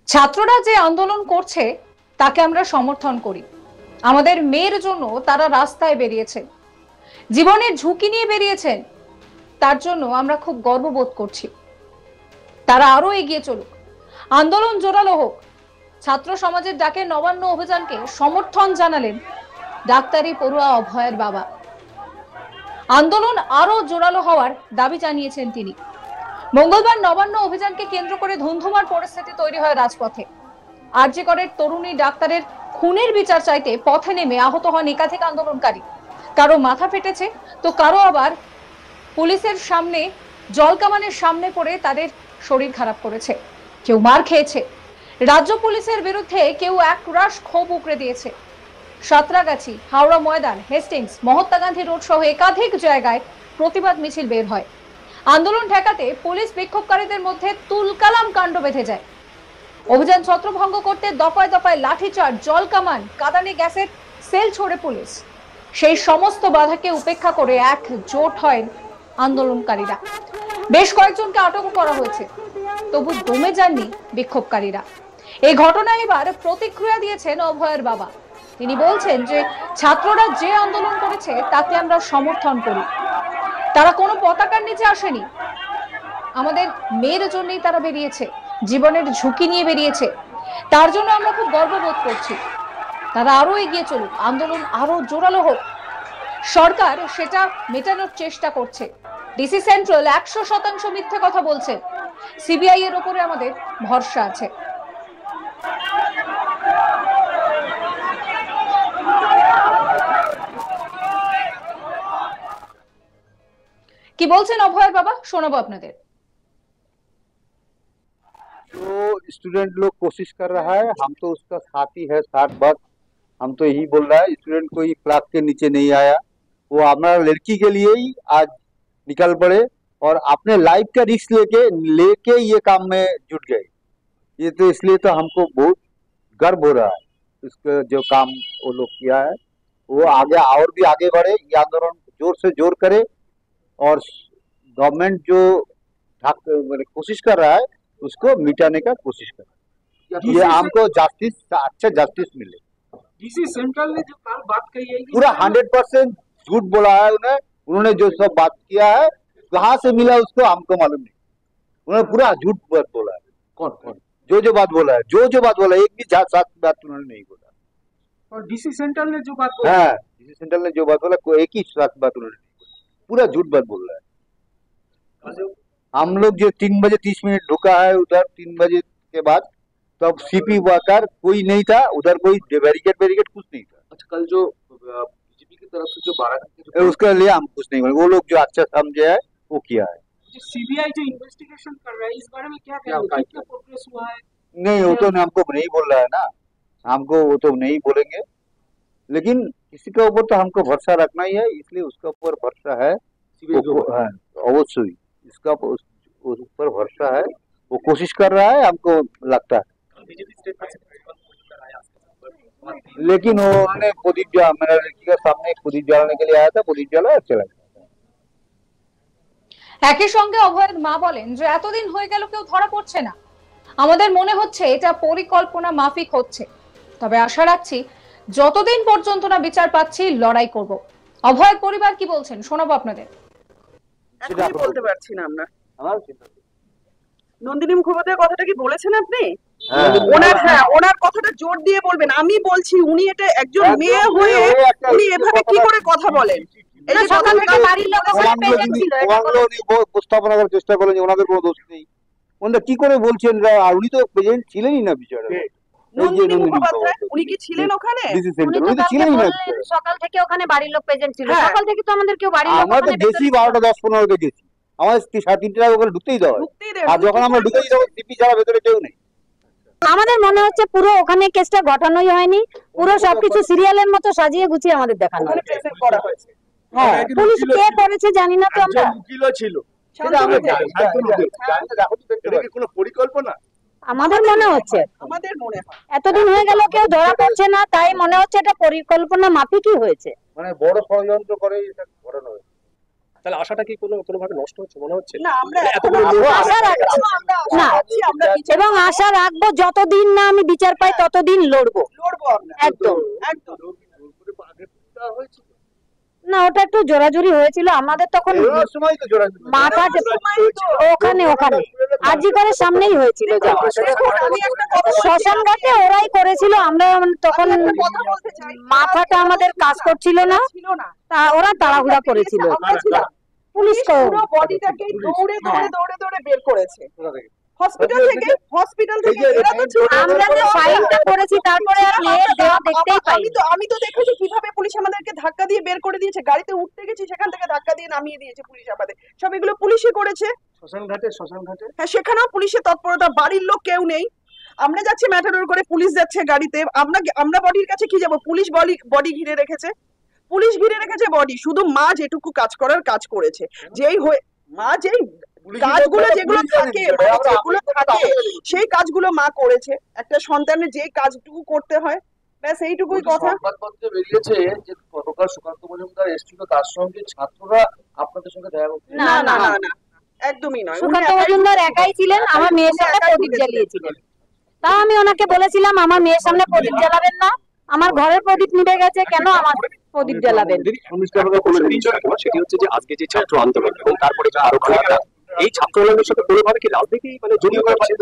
ছাত্ররা যে আন্দোলন করছে তাকে আমরা সমর্থন করি। আমাদের মেয়ের জন্য তারা রাস্তায় বেরিয়েছে, জীবনের ঝুঁকি নিয়ে বেরিয়েছেন, তার জন্য আমরা খুব গর্ববোধ করছি। তারা আরো এগিয়ে চলুক, আন্দোলন জোরালো হোক। ছাত্র সমাজের ডাকে নবান্ন অভিযানকে সমর্থন জানালেন ডাক্তারি পড়ুয়া অভয়ের বাবা। আন্দোলন আরো জোরালো হওয়ার দাবি জানিয়েছেন তিনি। মঙ্গলবার নবান্ন অভিযানকে কেন্দ্র করে ধুন্ধুমার পরিস্থিতি তৈরি হয় রাজপথে। আরজি করের তরুণী ডাক্তারের খুনের বিচার চাইতে পথে নেমে আহত হন একাধিক আন্দোলনকারী। কারো মাথা ফেটেছে, তো কারো আবার পুলিশের সামনে, জলকামানের সামনে পড়ে তাদের শরীর খারাপ করেছে। কেউ মার খেয়েছে, রাজ্য পুলিশের বিরুদ্ধে কেউ একরাশ ক্ষোভ উগরে দিয়েছে। সাঁতরাগাছি, হাওড়া ময়দান, হেস্টিংস, মহাত্মা গান্ধী রোড সহ একাধিক জায়গায় প্রতিবাদ মিছিল বের হয়। আন্দোলন ঠেকাতে পুলিশ বিক্ষোভকারীদের মধ্যে তুলকালাম কাণ্ড বেঁধে যায়। অভিযান ছত্রভঙ্গ করতে দফায় দফায় লাঠিচার্জ, জলকামান, কাঁদানে গ্যাসের সেল ছোড়ে পুলিশ। সেই সমস্ত বাধাকে উপেক্ষা করে একজোট হয় আন্দোলনকারীরা। বেশ কয়েকজনকে আটকও করা হয়েছে, তবু দমে যাননি বিক্ষোভকারীরা। এই ঘটনায় এবার প্রতিক্রিয়া দিয়েছেন অভয়ের বাবা। তিনি বলছেন যে ছাত্ররা যে আন্দোলন করেছে তাকে আমরা সমর্থন করি। তারা কোনো পতাকার নিচে আসেনি, আমাদের মেয়ের জন্যই তারা বেরিয়েছে, জীবনের ঝুঁকি নিয়ে বেরিয়েছে। তার জন্য আমরা খুব গর্ববোধ করছি। তারা আরো এগিয়ে চলুক, আন্দোলন আরো জোরালো হোক। সরকার সেটা মেটানোর চেষ্টা করছে। ডিসি সেন্ট্রাল 100% মিথ্যে কথা বলছে। সিবিআই এর উপরে আমাদের ভরসা আছে। কি বলছেন অভয়ের বাবা, শোনাবো আপনাদের। जो स्टूडेंट लोग कोशिश कर रहा है, हम तो उसका साथी है, साथ बस हम तो यही बोल रहा है, स्टूडेंट कोई क्लास के नीचे नहीं आया। वो हमारा लड़की के लिए ही आज निकल पड़े और अपने लाइफ का रिस्क लेके लेके ये काम में जुट गए। ये तो इसलिए तो हमको बहुत गर्व हो रहा है, इसका जो काम वो लोग किया है। वो आगे और भी आगे बढ़े, ये आंदोलन जोर से जोर करे और गवर्नमेंट जो कोशिश कर रहा है उसको मिटाने का कोशिश कर। ये हमको जस्टिस, अच्छा जस्टिस मिले। डीसी सेंट्रल ने जो कल बात कही है पूरा 100% झूठ बोला है उन्होंने जो सब बात किया है, कहाँ से मिला उसको हमको मालूम नहीं। उन्होंने पूरा झूठ बात बोला है। कौन कौन जो बात बोला है, जो बात बोला है, एक भी साथ बात उन्होंने नहीं बोला। और डीसी सेंट्रल ने जो बात बोला हाँ, डीसी सेंट्रल ने जो बात बोला, कोई एक ही साथ बात उन्होंने नहीं बोला, पूरा झूठ बात बोल रहा है। हम लोग जो 3 बजे 30 मिनट ढुका है उधर, 3 बजे के बाद तब सीपी वर्कर कोई नहीं था उधर, कोई बैरिकेड कुछ नहीं था। अच्छा, कल जो बीजेपी की तरफ से जो 12 घंटे उसके लिए हम कुछ नहीं बोले, वो लोग जो अच्छा समझे है वो किया है। सीबीआई जो इन्वेस्टिगेशन कर रहा है इस बारे में क्या कहेंगे, क्या प्रोग्रेस हुआ है? नहीं, वो तो हमको नहीं बोल रहा है ना, हमको वो तो नहीं बोलेंगे, लेकिन किसी के ऊपर तो हमको भरोसा रखना ही है, इसलिए उसके ऊपर भरोसा है। अवश्य इसका ऊपर भरोसा है, वो कोशिश कर रहा है, हमको लगता है। लेकिन उन्होंने प्रदीप मेरा लड़की का सामने प्रदीप जलाने के लिए आया था, प्रदीप जला चला गया। একই সঙ্গে অভয়ের মা বলেন যে এতদিন হয়ে গেল কেউ ধরা পড়ছে না, আমাদের মনে হচ্ছে এটা পরিকল্পনা মাফিক হচ্ছে। তবে আশা রাখছি যতদিন পর্যন্ত না বিচার পাচ্ছি লড়াই করব। অভয়ের পরিবার কি বলছেন শোনাবো আপনাদের। এখনই বলতে পারছি না আমরা। নন্দিনী মুখোপাধ্যায়ের কথাটা কি বলেছেন আপনি? ওনার কথাটা জোর দিয়ে বলবেন। আমি বলছি উনি এটা একজন মেয়ে হয়ে উনি এভাবে কি করে কথা বলেন? এই যে সকাল থেকে বাড়ির লোক ওখানে প্রেজেন্ট ছিল, উপস্থাপনা করার চেষ্টা করেন যে ওনাদের কোনো দোষ নেই, ওনারা কি করে বলছেন? আর উনি তো প্রেজেন্ট ছিলেনই না বিচারে। নন্দিনী মুখোপাধ্যায় উনি কি ছিলেন ওখানে? উনি তো ছিলেনই না। সকাল থেকে ওখানে বাড়ির লোক প্রেজেন্ট ছিল, সকাল থেকে তো আমাদের কেউ বাড়ির লোক আমরা তো গেছি 12টা 10-15 গেছি, আমাদের 3:30 টাকা ওখানে ঢুকতেই দেওয়া। আর যখন আমরা ঢুকেছি তখন সিপি ছাড়া ভেতরে কেউ নেই। আমাদের মনে হচ্ছে পুরো ওখানে কেসটা গঠনই হয়নি, পুরো সবকিছু সিরিয়ালের মতো সাজিয়ে গুছিয়ে আমাদের দেখানো হয়েছে। হ্যাঁ, পুলিশ কে করেছে জানি না, তো আমরা উকিলও ছিল, সেটা আমরা জানি। এটা কি কোনো পরিকল্পনা? আমাদের মনে হচ্ছে, এতদিন হয়ে গেল কেউ ধরা পড়ছে না, তাই মনে হচ্ছে এটা পরিকল্পনা মাফিকই হয়েছে, মানে বড় ষড়যন্ত্র করে এটা ঘটানো হয়েছে। তাহলে আশাটা কি কোনোভাবে নষ্ট হচ্ছে মনে হচ্ছে? না আমরা এতগুলো এখনো লোক আশা রাখছি, না। আমরা বিচার এবং আশা রাখবো যতদিন না আমি বিচার পাই ততদিন লড়বো। লড়বো আমরা একদম একদম। না, ওটা একটু জোরাজুরি হয়েছিল আমাদের তখন সময় তো জোড়া মাথা ওখানে আজি করে সামনেই হয়েছিল। দেখুন, আমি একটা কথা বলছি, শ্মশান ঘাটে ওরাই করেছিল, আমরা তখন আমি একটা কথা বলতে চাই, মাথাটা আমাদের কাজ করছিল না, ছিল না, ওরা তাড়াহুড়া করেছিল। আমরা ছিলাম। পুলিশ পুরো বডিটাকে দৌড়ে বের করেছে হসপিটাল থেকে এরা তো ছিল না। আমরা যে ফাইলটা করেছি তারপরে আর মেয়ের দেহ দেখতেই পাই। আমি তো দেখেছি কিভাবে পুলিশ আমাদেরকে ধাক্কা দিয়ে বের করে দিয়েছে, গাড়িতে উঠতে গেছি সেখান থেকে ধাক্কা দিয়ে নামিয়ে দিয়েছে পুলিশ আমাদের। সব এগুলো পুলিশই করেছে। শ্মশান ঘাটে হ্যাঁ, সেখানেও পুলিশের তৎপরতা, বাড়ির লোক কেউ নেই। আমরা যাচ্ছি ম্যাটাডোর করে, পুলিশ যাচ্ছে গাড়িতে, আমরা বডির কাছে কি যাব? পুলিশ বডি ঘিরে রেখেছে, বডি। শুধু মা যেটুকু কাজ করার কাজ করেছে, মা যেই কাজগুলো যেগুলো থাকে, সেই কাজগুলো মা করেছে। একটা সন্তানের যে কাজটুকু করতে হয়, ব্যাস এইটুকুই কথা। সংবাদপত্রে বেরিয়েছে যে গতকাল সুকান্ত মজুমদার এসেছিল, তার সঙ্গে ছাত্ররা আপনাদের সঙ্গে দেখা করতে। না না না না, একদমই নয়। সুকান্ত মজুমদার একাই ছিলেন, আমার মেয়ের সামনে প্রদীপ জ্বালিয়েছিলেন। তা আমি ওনাকে বলেছিলাম আমার মেয়ের সামনে প্রদীপ জ্বালাবেন না, আমার ঘরের প্রদীপ নিভে গেছে, কেন আমার প্রদীপ জ্বালাবেন? সেটি হচ্ছে যে আজকে যে ছাত্র আন্দোলন এবং তারপরে আরো এই ছাত্র আন্দোলনের সাথে কোনোভাবে কি রাজনীতি জড়িয়ে পড়ছে?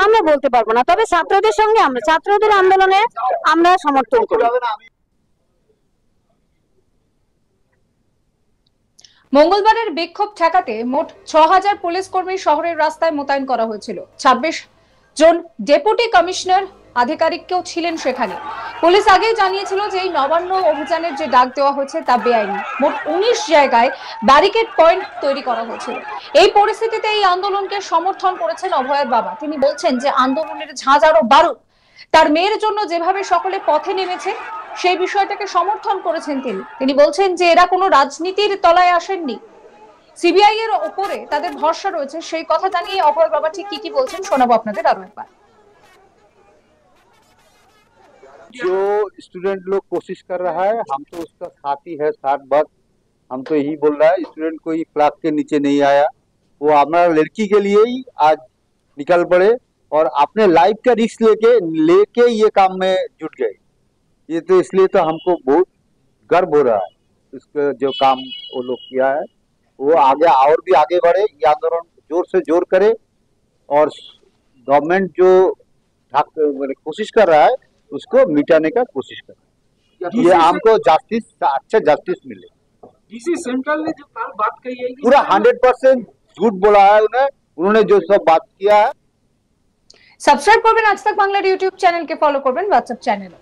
আমরা বলতে পারবো না, তবে ছাত্রদের সঙ্গে ছাত্রদের আন্দোলনে আমরা সমর্থন করি। মঙ্গলবারের বিক্ষোভ ঠেকাতে মোট ৬,০০০ পুলিশ কর্মী শহরের রাস্তায় মোতায়েন করা হয়েছিল। ২৬ জন ডেপুটি কমিশনার আধিকারিককেও ছিলেন সেখানে। পুলিশ আগেই জানিয়েছিল যে এই নবান্ন অভিযানের যে ডাক দেওয়া হয়েছে তা বেআইনি। মোট ১৯ জায়গায় ব্যারিকেড পয়েন্ট তৈরি করা হয়েছিল। এই পরিস্থিতিতে এই আন্দোলনকে সমর্থন করেছেন অভয়ের বাবা। তিনি বলছেন যে আন্দোলনের ঝাঁঝ আরো বাড়ুক, তার মেয়ের জন্য যেভাবে সকলে পথে নেমেছে সেই বিষয়টাকে সমর্থন করেছেন তিনি বলছেন যে এরা কোনো রাজনীতির তলায় আসেননি, সিবিআই এর উপরে তাদের ভরসা রয়েছে। সেই কথা জানিয়ে অভয় বাবা ঠিক কি বলছেন শোনাবো আপনাদের আরো একবার। जो स्टूडेंट लोग कोशिश कर रहा है, हम तो उसका साथी है, साथ बस हम तो यही बोल रहा है, स्टूडेंट कोई क्लास के नीचे नहीं आया, वो हमारा लड़की के लिए ही आज निकल पड़े और अपने लाइफ का रिस्क लेके ये काम में जुट गए। ये तो इसलिए तो हमको बहुत गर्व हो रहा है, इसका जो काम वो लोग किया है, वो आगे और भी आगे बढ़े, ये आंदोलन जोर से जोर करे और गवर्नमेंट जो कोशिश कर रहा है उसको मिटाने का कोशिश कर, ये हमको जस्टिस, अच्छा जस्टिस मिले। डीसी सेंट्रल ने जो कल बात कही है पूरा 100% झूठ बोला है उन्होंने जो सब बात किया है। সাবস্ক্রাইব করবেন আজ তাক বাংলার ইউটিউব চ্যানেলকে, ফলো করবেন হোয়াটসঅ্যাপ চ্যানেল।